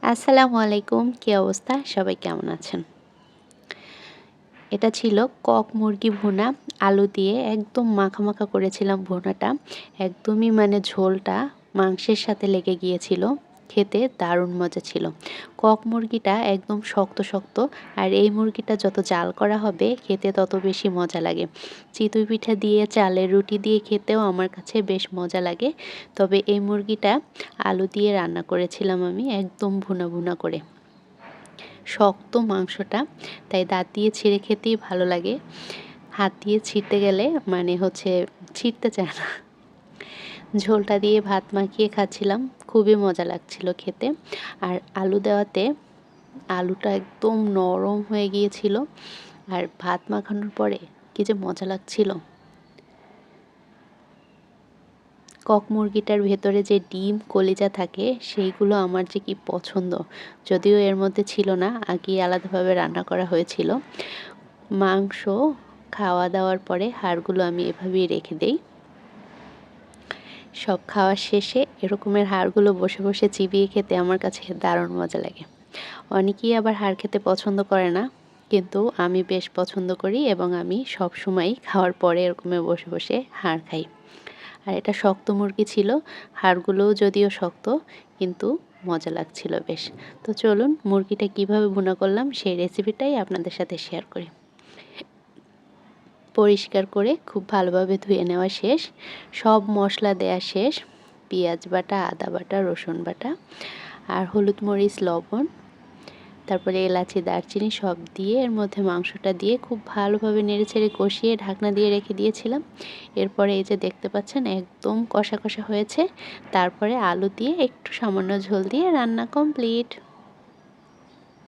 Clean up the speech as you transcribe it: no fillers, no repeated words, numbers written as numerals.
আসসালামু আলাইকুম। কি অবস্থা? সবাই কেমন আছেন? এটা ছিল কক মুরগি ভুনা, আলু দিয়ে একদম মাখা, মাখা করেছিলাম ভুনাটা। একদমই ঝোলটা মাংসের সাথে লেগে গিয়েছিল। খেতে দারুণ মজা ছিল। কক মুরগিটা একদম শক্ত, শক্ত আর এই মুরগিটা যত জাল করা হবে খেতে তত বেশি মজা লাগে। চিতই পিঠা দিয়ে, চালের রুটি দিয়ে খেতেও আমার কাছে বেশ মজা লাগে। তবে এই মুরগিটা আলু দিয়ে রান্না করেছিলাম আমি একদম ভুনা, ভুনা করে। শক্ত মাংসটা, তাই দাঁত দিয়ে ছিঁড়ে খেতেই ভালো লাগে। হাত দিয়ে ছিঁড়তে গেলে ছিঁড়তে চায় না। ঝোলটা দিয়ে ভাত মাখিয়ে খাচ্ছিলাম, খুবই মজা লাগছিল খেতে। আর আলু দেওয়াতে আলুটা একদম নরম হয়ে গিয়েছিল। আর ভাত মাখানোর পরে কি যে মজা লাগছিল। কক মুরগিটার ভেতরে যে ডিম কলিজা থাকে সেইগুলো আমার যে কি পছন্দ। যদিও এর মধ্যে ছিল না, আগেই আলাদাভাবে রান্না করা হয়েছিল। মাংস খাওয়া দাওয়ার পরে হাড়গুলো আমি এভাবেই রেখে দেই। সব খাওয়া শেষে এরকমের হাড়গুলো বসে বসে চিবিয়ে খেতে আমার কাছে দারুণ মজা লাগে। অনেকেই আবার হাড় খেতে পছন্দ করে না, কিন্তু আমি বেশ পছন্দ করি এবং আমি সবসময় খাওয়ার পরে এরকমে বসে বসে হাড় খাই। আর এটা শক্ত মুরগি ছিল, হাড়গুলোও যদিও শক্ত কিন্তু মজা লাগছিল বেশ। তো চলুন মুরগিটা কিভাবে ভুনা করলাম সেই রেসিপিটাই আপনাদের সাথে শেয়ার করি। পরিষ্কার করে খুব ভালোভাবে ধুয়ে নেওয়া শেষ, সব মশলা দেয়া শেষ, পেঁয়াজ বাটা, আদা বাটা, রসুন বাটা আর হলুদ মরিচ লবণ, তারপরে এলাচি দারচিনি সব দিয়ে এর মধ্যে মাংসটা দিয়ে খুব ভালোভাবে নেড়েচেড়ে কষিয়ে ঢাকনা দিয়ে রেখে দিয়েছিলাম। এরপরে এই যে দেখতে পাচ্ছেন একদম কষা কষা হয়েছে। তারপরে আলু দিয়ে একটু সামান্য ঝোল দিয়ে রান্না কমপ্লিট।